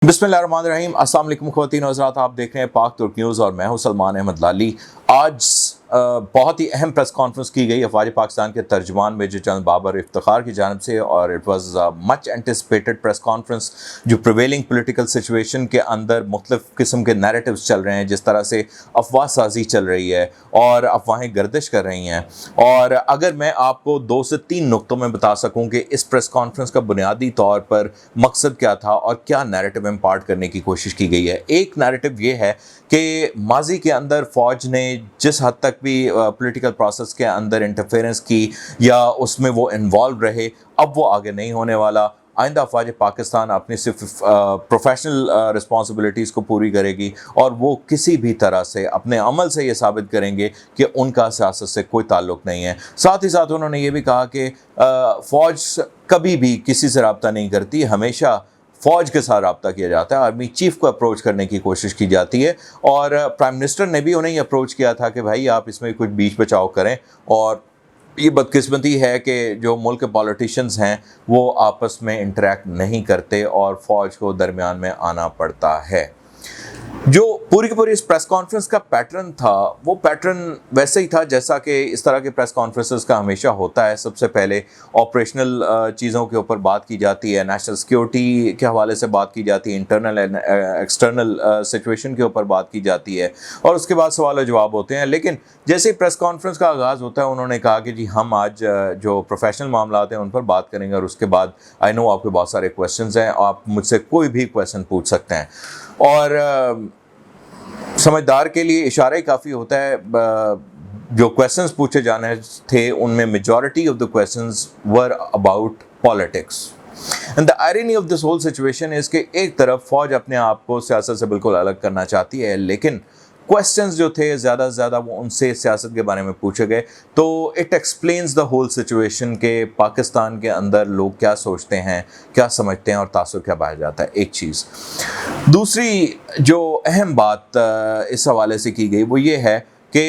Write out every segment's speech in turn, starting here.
बिस्मिल्लाहिर्रहमानिर्रहीम। अस्सलाम वालेकुम ख़वातीन और हज़रात, आप देख रहे हैं पाक तुर्क न्यूज़ और मैं हूं सलमान अहमद लाली। आज बहुत ही अहम प्रेस कॉन्फ्रेंस की गई अफ़वाज पाकिस्तान के तर्जुमान मेजर जनरल बाबर इफ्तिखार की जानिब से, और it was much anticipated press conference. जो प्रिवेलिंग पोलिटिकल सिचुएशन के अंदर मुख्तलिफ़ किस्म के नैरेटिव्स चल रहे हैं, जिस तरह से अफवाह साजी चल रही है और अफवाहें गर्दिश कर रही हैं, और अगर मैं आपको 2 से 3 नुक्तों में बता सकूँ कि इस प्रेस कॉन्फ्रेंस का बुनियादी तौर पर मकसद क्या था और क्या नैरेटिव इम्पार्ट करने की कोशिश की गई है। एक नैरेटिव ये है कि माजी के अंदर फ़ौज ने जिस हद तक भी पॉलिटिकल प्रोसेस के अंदर इंटरफेरेंस की या उसमें वो इन्वॉल्व रहे, अब वो आगे नहीं होने वाला। आइंदा अफवाज पाकिस्तान अपनी सिर्फ प्रोफेशनल रिस्पॉन्सिबिलिटीज़ को पूरी करेगी और वो किसी भी तरह से अपने अमल से ये साबित करेंगे कि उनका सियासत से कोई ताल्लुक़ नहीं है। साथ ही साथ उन्होंने ये भी कहा कि फ़ौज कभी भी किसी से रब्ता नहीं करती, हमेशा फ़ौज के साथ रब्ता किया जाता है, आर्मी चीफ़ को अप्रोच करने की कोशिश की जाती है। और प्राइम मिनिस्टर ने भी उन्हें अप्रोच किया था कि भाई आप इसमें कुछ बीच बचाव करें, और ये बदकिस्मती है कि जो मुल्क के पॉलिटिशियंस हैं वो आपस में इंटरेक्ट नहीं करते और फ़ौज को दरमियान में आना पड़ता है। जो पूरी की पूरी इस प्रेस कॉन्फ्रेंस का पैटर्न था, वो पैटर्न वैसे ही था जैसा कि इस तरह के प्रेस कॉन्फ्रेंसेस का हमेशा होता है। सबसे पहले ऑपरेशनल चीज़ों के ऊपर बात की जाती है, नेशनल सिक्योरिटी के हवाले से बात की जाती है, इंटरनल एंड एक्सटर्नल सिचुएशन के ऊपर बात की जाती है, और उसके बाद सवाल और जवाब होते हैं। लेकिन जैसे ही प्रेस कॉन्फ्रेंस का आगाज़ होता है, उन्होंने कहा कि जी हम आज जो प्रोफेशनल मामला हैं उन पर बात करेंगे, और उसके बाद आई नो आपके बहुत सारे क्वेश्चंस हैं, आप मुझसे कोई भी क्वेश्चन पूछ सकते हैं। और समझदार के लिए इशारा ही काफ़ी होता है। जो क्वेश्चंस पूछे जाने थे उनमें majority of the questions were about politics. And the irony of this whole situation is कि एक तरफ फ़ौज अपने आप को सियासत से बिल्कुल अलग करना चाहती है, लेकिन क्वेश्चंस जो थे ज़्यादा से ज़्यादा वो उनसे सियासत के बारे में पूछे गए। तो it explains the whole situation के पाकिस्तान के अंदर लोग क्या सोचते हैं, क्या समझते हैं और तासुर क्या पाया जाता है, एक चीज़। दूसरी जो अहम बात इस हवाले से की गई वो ये है कि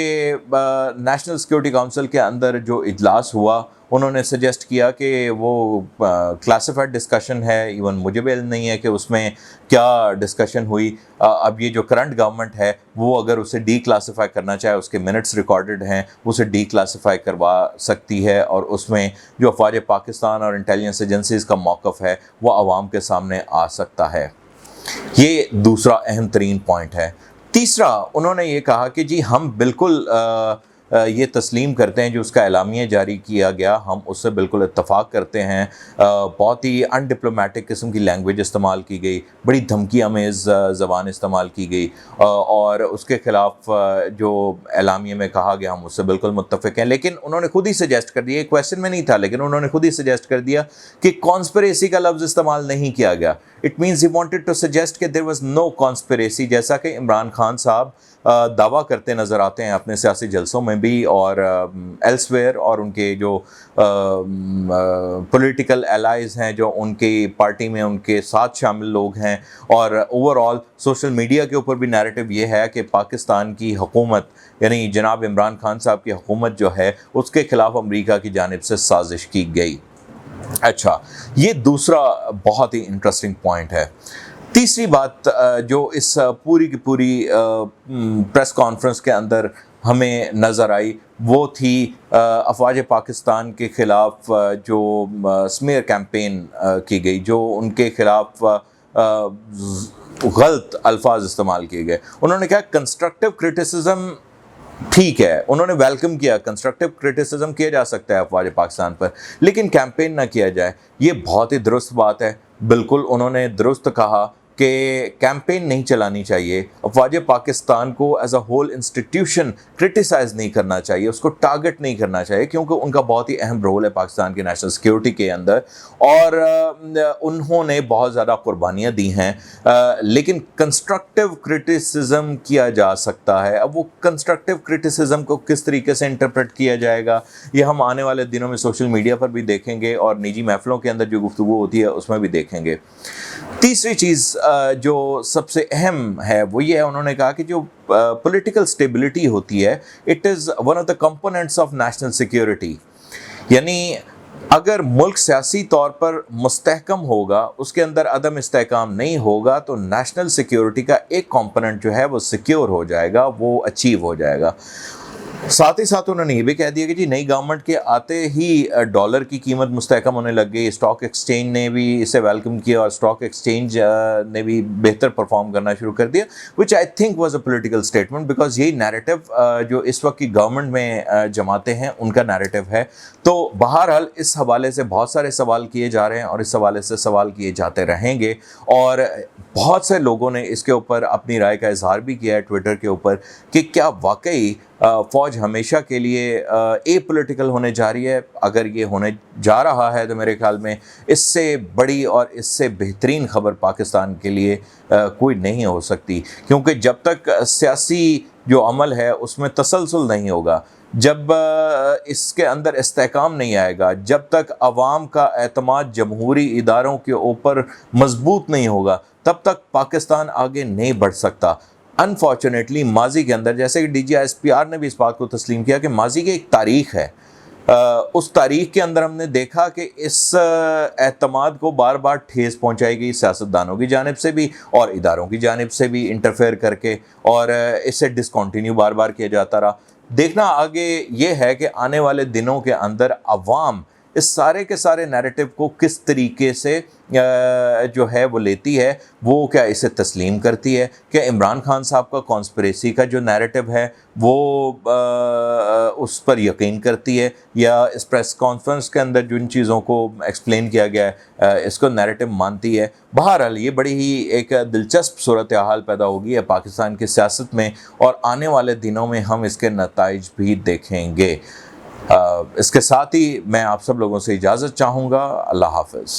नेशनल सिक्योरिटी काउंसिल के अंदर जो इजलास हुआ, उन्होंने सजेस्ट किया कि वो क्लासिफाइड डिस्कशन है, इवन मुझे भी इल्म नहीं है कि उसमें क्या डिस्कशन हुई। अब ये जो करंट गवर्नमेंट है वो अगर उसे डी क्लासीफाई करना चाहे, उसके मिनट्स रिकॉर्डेड हैं, उसे डी क्लासीफाई करवा सकती है, और उसमें जो अफवाज पाकिस्तान और इंटेलिजेंस एजेंसीज़ का मौक़िफ़ है वो आवाम के सामने आ सकता है। ये दूसरा अहम तरीन पॉइंट है। तीसरा, उन्होंने ये कहा कि जी हम बिल्कुल ये तस्लीम करते हैं जो उसका एलामिया जारी किया गया, हम उससे बिल्कुल इत्तफ़ाक़ करते हैं। बहुत ही अनडिप्लोमेटिक किस्म की लैंग्वेज इस्तेमाल की गई, बड़ी धमकी आमेज़ ज़बान इस्तेमाल की गई, और उसके ख़िलाफ़ जो एलामिया में कहा गया हम उससे बिल्कुल मुत्तफ़िक़ हैं। लेकिन उन्होंने खुद ही सजेस्ट कर दिया, एक क्वेश्चन में नहीं था लेकिन उन्होंने खुद ही सजेस्ट कर दिया कि कॉन्स्पिरेसी का लफ्ज़ इस्तेमाल नहीं किया गया। It means he wanted to suggest कि देयर वाज नो कॉन्स्पिरेसी, जैसा कि इमरान खान साहब दावा करते नज़र आते हैं अपने सियासी जलसों में भी और एल्सवेयर, और उनके जो पॉलिटिकल एलाइज़ हैं जो उनकी पार्टी में उनके साथ शामिल लोग हैं, और ओवरऑल सोशल मीडिया के ऊपर भी नैरेटिव ये है कि पाकिस्तान की हुकूमत यानी जनाब इमरान खान साहब की हुकूमत जो है उसके ख़िलाफ़ अमरीका की जानिब से साजिश की गई। अच्छा, ये दूसरा बहुत ही इंटरेस्टिंग पॉइंट है। तीसरी बात जो इस पूरी की पूरी प्रेस कॉन्फ्रेंस के अंदर हमें नज़र आई वो थी अफवाज पाकिस्तान के ख़िलाफ़ जो स्मीयर कैंपेन की गई, जो उनके ख़िलाफ़ गलत अल्फाज इस्तेमाल किए गए। उन्होंने कहा कंस्ट्रक्टिव क्रिटिसिज्म ठीक है, उन्होंने वेलकम किया, कंस्ट्रक्टिव क्रिटिसिज्म किया जा सकता है अफवाज पाकिस्तान पर, लेकिन कैंपेन ना किया जाए। ये बहुत ही दुरुस्त बात है, बिल्कुल उन्होंने दुरुस्त कहा कि कैंपेन नहीं चलानी चाहिए। अफवाज पाकिस्तान को as a whole institution criticise नहीं करना चाहिए, उसको टारगेट नहीं करना चाहिए, क्योंकि उनका बहुत ही अहम रोल है पाकिस्तान की नेशनल सिक्योरिटी के अंदर, और उन्होंने बहुत ज़्यादा कुर्बानियाँ दी हैं। लेकिन कंस्ट्रक्टिव क्रिटिसिज्म किया जा सकता है। अब वो कंस्ट्रक्टिव क्रिटिसिज्म को किस तरीके से इंटरप्रेट किया जाएगा, ये हम आने वाले दिनों में सोशल मीडिया पर भी देखेंगे और निजी महफिलों के अंदर जो गुफ्तगू होती है उसमें भी देखेंगे। तीसरी चीज़ जो सबसे अहम है वो ये है, उन्होंने कहा कि जो पॉलिटिकल स्टेबिलिटी होती है, it is one of the components of national security. यानी اگر ملک سیاسی طور پر مستحکم ہوگا، اس کے اندر عدم استحکام نہیں ہوگا، تو نیشنل سیکیورٹی کا ایک کمپوننٹ جو ہے وہ سیکیور ہو جائے گا، وہ اچیو ہو جائے گا۔ ساتھ ہی ساتھ انہوں نے یہ بھی کہہ دیا کہ جی نئی گورنمنٹ کے آتے ہی ڈالر کی قیمت مستحکم ہونے لگ گئی، اسٹاک ایکسچینج نے بھی اسے ویلکم کیا اور اسٹاک ایکسچینج نے بھی بہتر پرفارم کرنا شروع کر دیا، which I think was a political statement, because یہی نیریٹو جو اس وقت کی گورنمنٹ میں جماعتیں ہیں ان کا نیریٹو ہے۔ تو بہرحال اس حوالے سے بہت سارے سوال کیے جا رہے ہیں اور اس حوالے سے سوال کیے جاتے رہیں گے، اور بہت سے لوگوں نے اس کے اوپر اپنی رائے کا اظہار بھی کیا ہے ٹویٹر کے اوپر کہ کیا واقعی فوج ہمیشہ کے لیے اے پولیٹیکل ہونے جا رہی ہے۔ اگر یہ ہونے جا رہا ہے تو میرے خیال میں اس سے بڑی اور اس سے بہترین خبر پاکستان کے لیے کوئی نہیں ہو سکتی، کیونکہ جب تک سیاسی جو عمل ہے اس میں تسلسل نہیں ہوگا، جب اس کے اندر استحکام نہیں آئے گا، جب تک عوام کا اعتماد جمہوری اداروں کے اوپر مضبوط نہیں ہوگا، تب تک پاکستان آگے نہیں بڑھ سکتا۔ انفارچونیٹلی ماضی کے اندر، جیسے کہ D G S P R نے بھی اس بات کو تسلیم کیا کہ ماضی کی ایک تاریخ ہے، اس تاریخ کے اندر ہم نے دیکھا کہ اس اعتماد کو بار بار ٹھیس پہنچائی گئی سیاستدانوں کی جانب سے بھی اور اداروں کی جانب سے بھی انٹرفیئر کر کے، اور اسے ڈسکنٹینیو بار بار کیا جاتا رہا۔ دیکھنا آگے یہ ہے کہ آنے والے دنوں کے اندر عوام اس سارے کے سارے نیریٹو کو کس طریقے سے جو ہے وہ لیتی ہے، وہ کیا اسے تسلیم کرتی ہے، کیا عمران خان صاحب کا کانسپریسی کا جو نیریٹو ہے وہ اس پر یقین کرتی ہے، یا اس پریس کانفرنس کے اندر جن چیزوں کو ایکسپلین کیا گیا ہے اس کو نیریٹو مانتی ہے۔ بہرحال یہ بڑی ہی ایک دلچسپ صورتحال پیدا ہوگی ہے پاکستان کی سیاست میں، اور آنے والے دنوں میں ہم اس کے نتائج بھی دیکھیں گے۔ اس کے ساتھ ہی میں آپ سب لوگوں سے اجازت چاہوں گا۔ اللہ حافظ۔